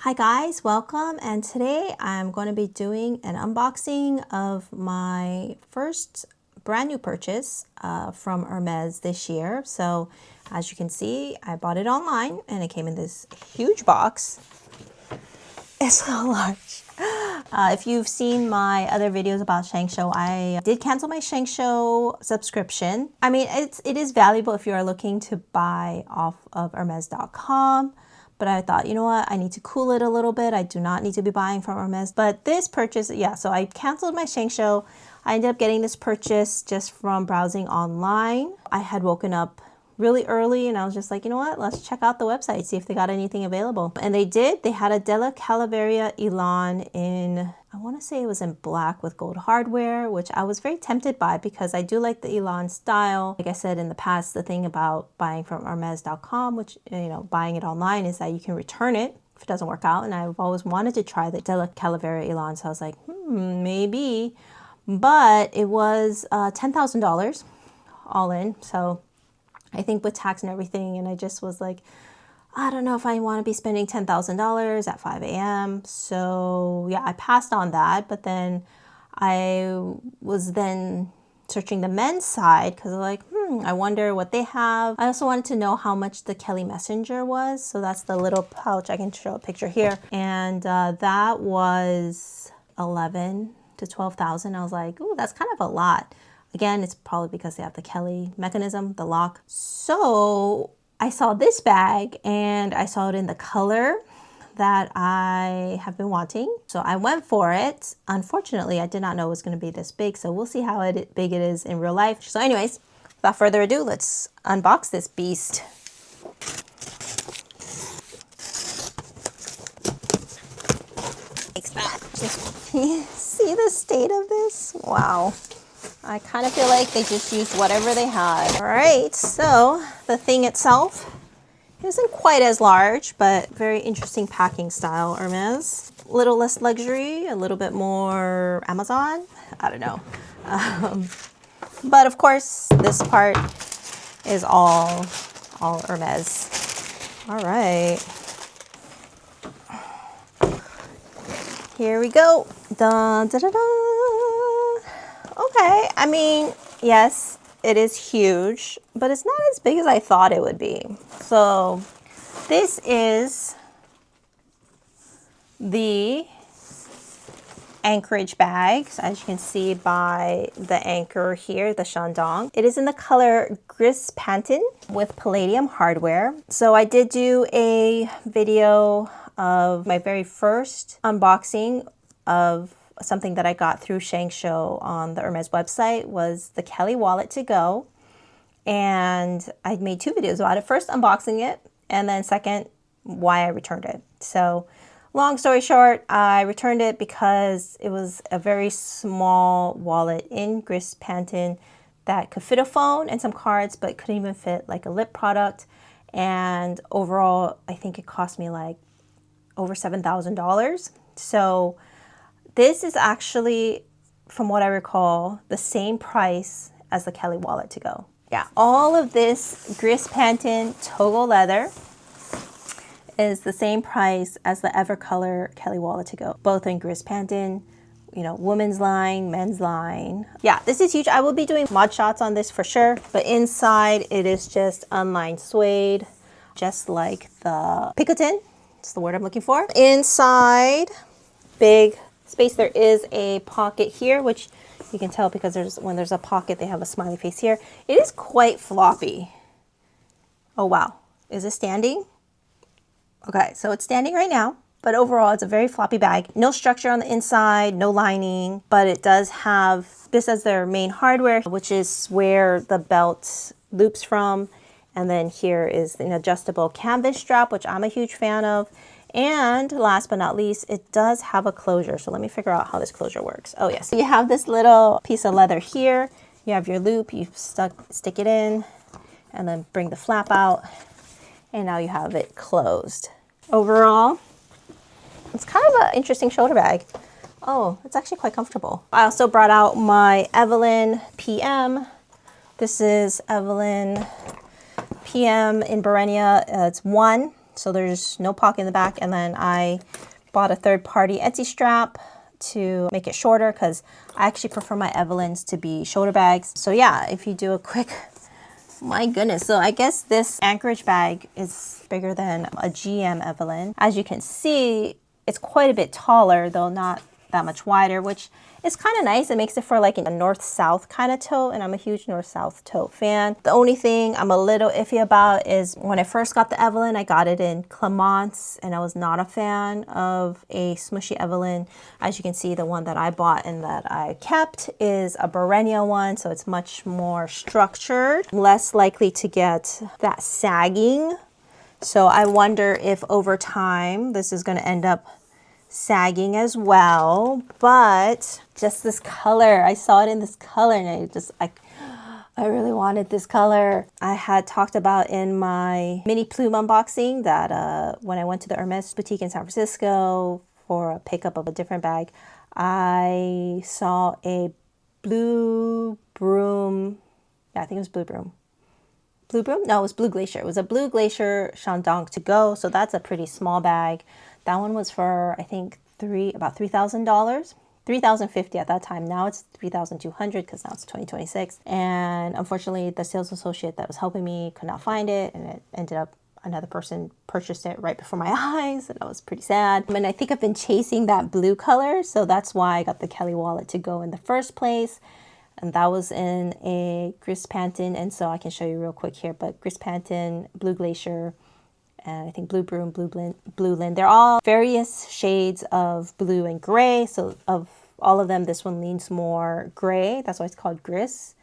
Hi guys, welcome, and today I'm going to be doing an unboxing of my first brand new purchase from Hermes this year. So as you can see, I bought it online and it came in this huge box. It's so large. If you've seen my other videos about ShankShow, I did cancel my ShankShow subscription. I mean, it is valuable if you are looking to buy off of Hermes.com. But I thought, you know what, I need to cool it a little bit. I do not need to be buying from Hermes. But this purchase, yeah, so I canceled my ShankShow. I ended up getting this purchase just from browsing online. I had woken up really early and I was just like, you know what, let's check out the website, see if they got anything available. And they did. They had a Della Calaveria Elan in, I want to say it was in black with gold hardware, which I was very tempted by because I do like the Elan style. Like I said in the past, the thing about buying from Hermes.com, which, you know, buying it online, is that you can return it if it doesn't work out. And I've always wanted to try the Della Calaveria Elan, so I was like, maybe. But it was $10,000 all in, so I think with tax and everything, and I just was like, I don't know if I want to be spending $10,000 at 5 a.m. So yeah, I passed on that. But then I was then searching the men's side because I'm like, I wonder what they have. I also wanted to know how much the Kelly Messenger was. So that's the little pouch. I can show a picture here. And that was 11 to 12,000. I was like, ooh, that's kind of a lot. Again, it's probably because they have the Kelly mechanism, the lock. So I saw this bag and I saw it in the color that I have been wanting. So I went for it. Unfortunately, I did not know it was going to be this big. So we'll see how big it is in real life. So anyways, without further ado, let's unbox this beast. Just see the state of this? Wow. I kind of feel like they just used whatever they had. All right, so the thing itself isn't quite as large, but very interesting packing style, Hermes. A little less luxury, a little bit more Amazon. I don't know. But of course, this part is all Hermes. All right. Here we go. Dun, da, da, da. Okay, I mean, yes, it is huge, but it's not as big as I thought it would be. So this is the Ancrage bags, as you can see by the anchor here, the Shandong. It is in the color Gris Pantin with palladium hardware. So I did do a video of my very first unboxing of something that I got through ShankShow on the Hermes website, was the Kelly wallet to go. And I made two videos about it. First, unboxing it, and then second, why I returned it. So long story short, I returned it because it was a very small wallet in Gris Pantin that could fit a phone and some cards, but couldn't even fit like a lip product. And overall, I think it cost me like over $7,000. So this is actually, from what I recall, the same price as the Kelly wallet to go. Yeah, all of this Gris Pantin Togo leather is the same price as the Evercolor Kelly wallet to go. Both in Gris Pantin, you know, women's line, men's line. Yeah, this is huge. I will be doing mod shots on this for sure. But inside, it is just unlined suede, just like the Picotin. That's the word I'm looking for. Inside, big space. There is a pocket here, which you can tell because when there's a pocket, they have a smiley face here. It is quite floppy. Oh, wow. Is it standing? Okay, so it's standing right now, but overall, it's a very floppy bag. No structure on the inside, no lining, but it does have this as their main hardware, which is where the belt loops from. And then here is an adjustable canvas strap, which I'm a huge fan of. And last but not least, it does have a closure. So let me figure out how this closure works. Oh yes, so you have this little piece of leather here. You have your loop, you stick it in, and then bring the flap out. And now you have it closed. Overall, it's kind of an interesting shoulder bag. Oh, it's actually quite comfortable. I also brought out my Evelyn PM. This is Evelyn PM in Barenia. It's 1. so there's no pocket in the back. And then I bought a third-party Etsy strap to make it shorter because I actually prefer my Evelyns to be shoulder bags. So yeah, if you do a quick, my goodness. So I guess this Ancrage bag is bigger than a GM Evelyn. As you can see, it's quite a bit taller, though not that much wider, which is kind of nice. It makes it for like a north-south kind of tote, and I'm a huge north-south tote fan. The only thing I'm a little iffy about is when I first got the Evelyn, I got it in Clemence, and I was not a fan of a smushy Evelyn. As you can see, the one that I bought and that I kept is a Barenia one, so it's much more structured, less likely to get that sagging. So I wonder if over time this is going to end up sagging as well. But just this color, I saw it in this color, and I really wanted this color. I had talked about in my mini plume unboxing that when I went to the Hermes boutique in San Francisco for a pickup of a different bag, I saw a blue broom. Yeah, I think it was blue broom. Blue broom? No, it was blue glacier. It was a blue glacier Shandong to go. So that's a pretty small bag. That one was for, I think, about $3,000. $3,050 at that time. Now it's $3,200 because now it's 2026. And unfortunately, the sales associate that was helping me could not find it, and it ended up another person purchased it right before my eyes, and I was pretty sad. And I think I've been chasing that blue color, so that's why I got the Kelly wallet to go in the first place. And that was in a Gris Panton, and so I can show you real quick here. But Gris Panton, Blue Glacier, and I think Blue Broom, Blue Lin. They're all various shades of blue and gray. So of all of them, this one leans more gray. That's why it's called Gris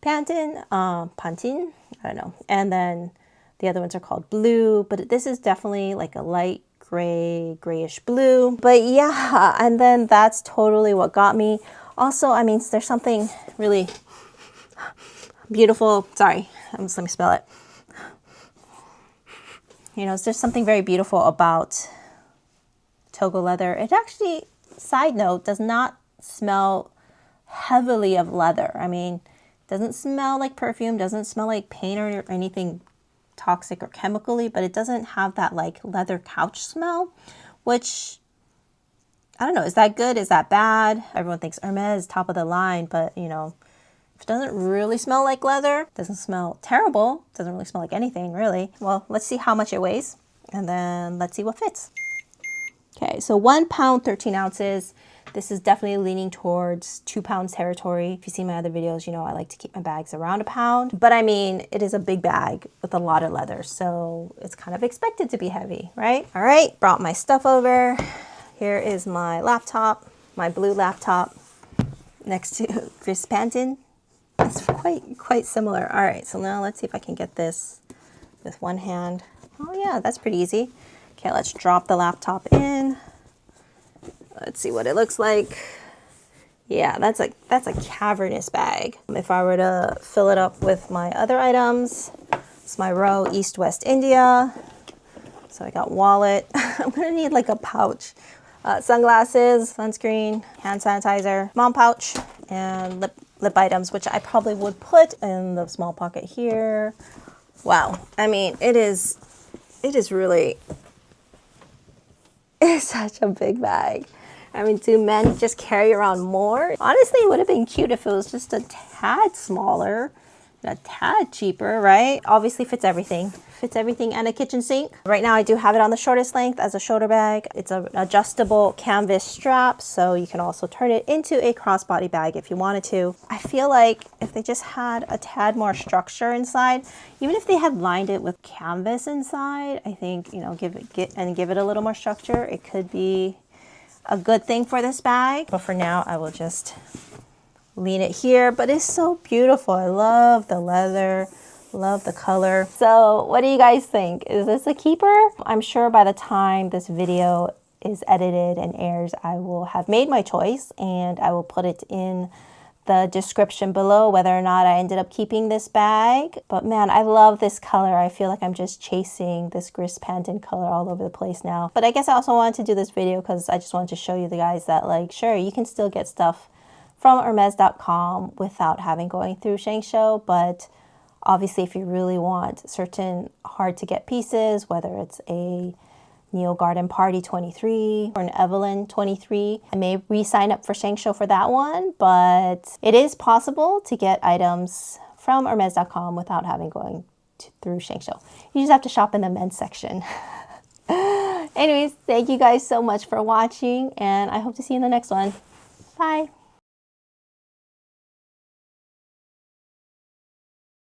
Panton, Pantin. I don't know. And then the other ones are called blue. But this is definitely like a light gray, grayish blue. But yeah, and then that's totally what got me. Also, I mean, there's something really beautiful. Sorry, let me spell it. You know, there's something very beautiful about Togo leather. It actually, side note, does not smell heavily of leather. I mean, it doesn't smell like perfume, doesn't smell like paint or anything toxic or chemically, but it doesn't have that like leather couch smell, which I don't know, is that good? Is that bad? Everyone thinks Hermes is top of the line, but you know, if it doesn't really smell like leather, doesn't smell terrible, doesn't really smell like anything really. Well, let's see how much it weighs, and then let's see what fits. Okay, so 1 pound, 13 ounces. This is definitely leaning towards 2 pounds territory. If you see my other videos, you know I like to keep my bags around 1 pound. But I mean, it is a big bag with a lot of leather, so it's kind of expected to be heavy, right? All right, brought my stuff over. Here is my laptop, my blue laptop next to Gris Panton. It's quite similar. All right, so now let's see if I can get this with one hand. Oh yeah, that's pretty easy. Okay, let's drop the laptop in. Let's see what it looks like. Yeah, that's a cavernous bag. If I were to fill it up with my other items, it's my row East West India. So I got wallet. I'm gonna need like a pouch. Sunglasses, sunscreen, hand sanitizer, mom pouch, and lip items, which I probably would put in the small pocket here. Wow, I mean, it is really, it's such a big bag. I mean, do men just carry around more? Honestly, it would have been cute if it was just a tad smaller, a tad cheaper, right? Obviously fits everything. Fits everything and a kitchen sink. Right now I do have it on the shortest length as a shoulder bag. It's an adjustable canvas strap, so you can also turn it into a crossbody bag if you wanted to. I feel like if they just had a tad more structure inside, even if they had lined it with canvas inside, I think, you know, give it a little more structure, it could be a good thing for this bag. But for now, I will just lean it here. But it's so beautiful. I love the leather. Love the color. So what do you guys think? Is this a keeper? I'm sure by the time this video is edited and airs, I will have made my choice, and I will put it in the description below whether or not I ended up keeping this bag. But man, I love this color. I feel like I'm just chasing this Gris Panton color all over the place now. But I guess I also wanted to do this video because I just wanted to show you the guys that, like, sure, you can still get stuff from Hermes.com without having going through Shang Show, but Obviously, if you really want certain hard to get pieces, whether it's a Neo Garden Party 23 or an Evelyn 23, I may re-sign up for Shangshou for that one, but it is possible to get items from Hermes.com without having going through Shangshou. You just have to shop in the men's section. Anyways, thank you guys so much for watching, and I hope to see you in the next one. Bye.